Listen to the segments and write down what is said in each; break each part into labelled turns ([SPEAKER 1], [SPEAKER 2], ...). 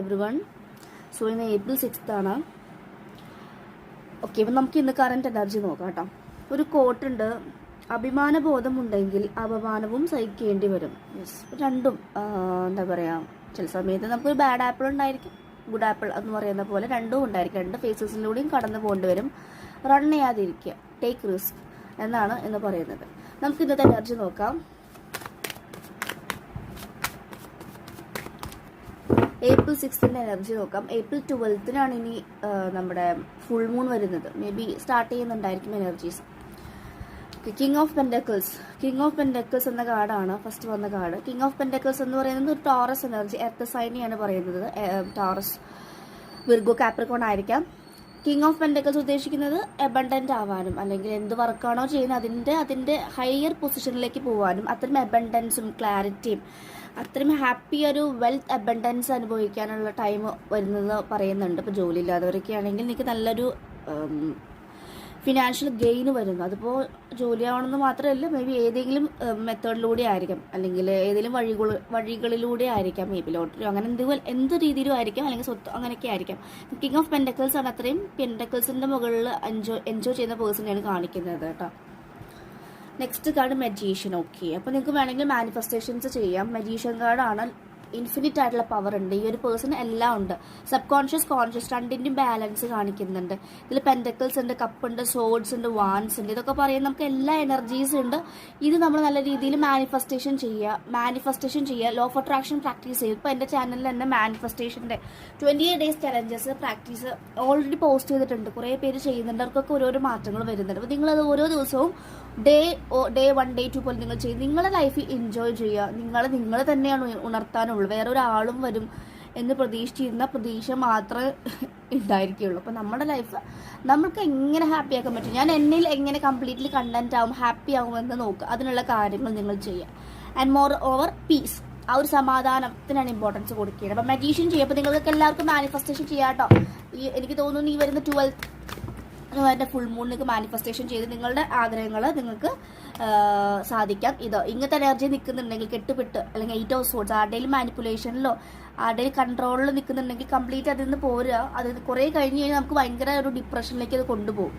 [SPEAKER 1] Everyone. So ഇന്ന് April 6th ആണ്. Okay, അപ്പം നമുക്ക് ഇന്ന് കറണ്ട് എനർജി നോക്കാം കേട്ടോ. ഒരു കോട്ടുണ്ട്, അഭിമാനബോധമുണ്ടെങ്കിൽ അപമാനവും സഹിക്കേണ്ടി വരും. രണ്ടും എന്താ പറയുക, ചില സമയത്ത് നമുക്കൊരു ബാഡ് ആപ്പിൾ ഉണ്ടായിരിക്കും, ഗുഡ് ആപ്പിൾ എന്ന് പറയുന്ന പോലെ രണ്ടും ഉണ്ടായിരിക്കും. രണ്ട് ഫേസസിലൂടെയും കടന്നു പോകേണ്ടി വരും. റൺ ചെയ്യാതിരിക്കുക, ടേക്ക് റിസ്ക് എന്നാണ് എന്ന് പറയുന്നത്. നമുക്ക് ഇന്നത്തെ എനർജി നോക്കാം. April 6th എനർജി നോക്കാം. April 12th ഇനി നമ്മുടെ ഫുൾ മൂൺ വരുന്നത്. മേ ബി സ്റ്റാർട്ട് ചെയ്യുന്നുണ്ടായിരിക്കും എനർജീസ്. കിങ് ഓഫ് പെൻഡക്കിൾസ് എന്ന കാർഡാണ് ഫസ്റ്റ് വന്ന കാർഡ്. കിങ് ഓഫ് പെൻഡക്കിൾസ് എന്ന് പറയുന്നത് ഒരു ടോറസ് എനർജി, എർത്ത് സൈനെയാണ് പറയുന്നത്. ടോറസ്, വിർഗോ, കാപ്രിക്കോൺ ആയിരിക്കാം. കിങ് ഓഫ് പെൻഡക്കിൾസ് ഉദ്ദേശിക്കുന്നത് എബണ്ടന്റ് ആവാനും, അല്ലെങ്കിൽ എന്ത് വർക്കാണോ ചെയ്യുന്നത് അതിന്റെ ഹയർ പൊസിഷനിലേക്ക് പോകാനും, അത്രയും എബണ്ടൻസും ക്ലാരിറ്റിയും അത്രയും ഹാപ്പി ഒരു വെൽത്ത് അബണ്ടൻസ് അനുഭവിക്കാനുള്ള ടൈം വരുന്നത് പറയുന്നുണ്ട്. ഇപ്പോൾ ജോലി ഇല്ലാത്തവരൊക്കെ ആണെങ്കിൽ നിങ്ങൾക്ക് നല്ലൊരു ഫിനാൻഷ്യൽ ഗെയിൻ വരുന്നു. അതിപ്പോൾ ജോലിയാവണമെന്ന് മാത്രമല്ല, മേ ബി ഏതെങ്കിലും മെത്തേഡിലൂടെ ആയിരിക്കാം, അല്ലെങ്കിൽ ഏതെങ്കിലും വഴികളിലൂടെ ആയിരിക്കാം, മേ ബി ലോട്ടറി അങ്ങനെ എന്ത് രീതിയിലും ആയിരിക്കാം, അല്ലെങ്കിൽ സ്വത്ത് അങ്ങനെയൊക്കെ ആയിരിക്കാം. കിങ് ഓഫ് പെൻഡക്കിൾസ് ആണ് അത്രയും പെൻഡക്കിൾസിന്റെ മുകളിൽ എൻജോയ് ചെയ്യുന്ന പേഴ്സണെയാണ് കാണിക്കുന്നത് കേട്ടോ. Next card magician. ഓക്കെ, അപ്പോൾ നിങ്ങൾക്ക് വേണമെങ്കിൽ മാനിഫെസ്റ്റേഷൻസ് ചെയ്യാം. മജീഷ്യൻ കാർഡാണ്. ഇൻഫിനിറ്റ് ആയിട്ടുള്ള പവർ ഉണ്ട്. ഈ ഒരു പേഴ്സൺ എല്ലാം ഉണ്ട്. സബ് കോൺഷ്യസ്, കോൺഷ്യസ് രണ്ടിൻ്റെയും ബാലൻസ് കാണിക്കുന്നുണ്ട്. ഇതിൽ പെൻഡക്കിൾസ് ഉണ്ട്, കപ്പ് ഉണ്ട്, സോഡ്സ് ഉണ്ട്, വാൻസ് ഉണ്ട്. ഇതൊക്കെ പറയാൻ നമുക്ക് എല്ലാ എനർജീസ് ഉണ്ട്. ഇത് നമ്മൾ നല്ല രീതിയിൽ മാനിഫെസ്റ്റേഷൻ ചെയ്യുക. ലോ ഓഫ് അട്രാക്ഷൻ പ്രാക്ടീസ് ചെയ്യും. ഇപ്പോൾ എൻ്റെ ചാനലിൽ തന്നെ മാനിഫെസ്റ്റേഷൻ്റെ 28 days challenges practice already post ചെയ്തിട്ടുണ്ട്. കുറേ പേര് ചെയ്യുന്നുണ്ട്. അവർക്കൊക്കെ ഓരോരോ മാറ്റങ്ങൾ വരുന്നുണ്ട്. അപ്പോൾ നിങ്ങളത് ഓരോ ദിവസവും ഡേ 1 day 2 പോലെ നിങ്ങൾ ചെയ്യും. നിങ്ങളുടെ ലൈഫ് എൻജോയ് ചെയ്യുക. നിങ്ങൾ തന്നെയാണ് ഉണർത്താനുള്ളൂ. വേറെ ഒരാളും വരും എന്ന് പ്രതീക്ഷിച്ചിരുന്ന പ്രതീക്ഷ മാത്രമേ ഉണ്ടായിരിക്കുള്ളൂ. അപ്പോൾ നമ്മുടെ ലൈഫ് നമുക്ക് എങ്ങനെ ഹാപ്പി ആക്കാൻ പറ്റും, ഞാൻ എന്നിൽ എങ്ങനെ കംപ്ലീറ്റ്ലി കണ്ടന്റ് ആവും, ഹാപ്പി ആവുമെന്ന് നോക്കുക. അതിനുള്ള കാര്യങ്ങൾ നിങ്ങൾ ചെയ്യുക. ആൻഡ് മോർ ഓവർ പീസ്, ആ ഒരു സമാധാനത്തിനാണ് ഇമ്പോർട്ടൻസ് കൊടുക്കുകയാണ്. അപ്പം മെഡിറ്റേഷൻ ചെയ്യുക. അപ്പോൾ നിങ്ങൾക്ക് എല്ലാവർക്കും മാനിഫെസ്റ്റേഷൻ ചെയ്യാം കേട്ടോ. എനിക്ക് തോന്നുന്നു ഈ വരുന്ന 12th ഫുൾ മൂണിലേക്ക് മാനിഫെസ്റ്റേഷൻ ചെയ്ത് നിങ്ങളുടെ ആഗ്രഹങ്ങൾ നിങ്ങൾക്ക് സാധിക്കാം. ഇങ്ങനത്തെ എനർജി നിൽക്കുന്നുണ്ടെങ്കിൽ കെട്ടുപെട്ട്, അല്ലെങ്കിൽ 8 of Swords ആരുടെയും മാനിപ്പുലേഷനിലോ ആരുടെയും കൺട്രോളിൽ നിൽക്കുന്നുണ്ടെങ്കിൽ കംപ്ലീറ്റ് അതിൽ നിന്ന് പോരുക. അത് കുറേ കഴിഞ്ഞ് കഴിഞ്ഞാൽ നമുക്ക് ഭയങ്കര ഒരു ഡിപ്രഷനിലേക്ക് അത് കൊണ്ടുപോകും.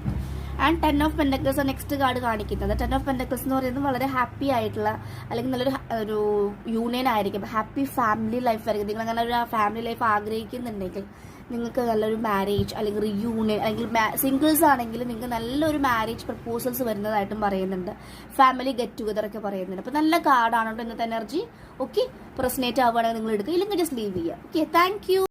[SPEAKER 1] And 10 of Pentacles next card കാണിക്കുന്നത്. 10 of Pentacles എന്ന് പറയുന്നത് വളരെ ഹാപ്പി ആയിട്ടുള്ള, അല്ലെങ്കിൽ നല്ലൊരു യൂണിയൻ ആയിരിക്കും. ഹാപ്പി ഫാമിലി ലൈഫ് ആയിരിക്കും. നിങ്ങൾ അങ്ങനെ ഒരു ഫാമിലി ലൈഫ് ആഗ്രഹിക്കുന്നുണ്ടെങ്കിൽ നിങ്ങൾക്ക് നല്ലൊരു മാരേജ്, അല്ലെങ്കിൽ റിയൂണിയൻ, അല്ലെങ്കിൽ സിംഗിൾസ് ആണെങ്കിൽ നിങ്ങൾക്ക് നല്ലൊരു മാരേജ് പ്രപ്പോസൽസ് വരുന്നതായിട്ടും പറയുന്നുണ്ട്. ഫാമിലി ഗെറ്റ് ടുഗദർ ഒക്കെ പറയുന്നുണ്ട്. അപ്പോൾ നല്ല കാർഡാണ് കേട്ടോ ഇന്നത്തെ എനർജി. ഓക്കെ, പ്രസനേറ്റ് ആവുകയാണെങ്കിൽ നിങ്ങൾ എടുക്കുക, ഇല്ലെങ്കിൽ ജസ്റ്റ് ലീവ് ചെയ്യുക. Okay, thank you.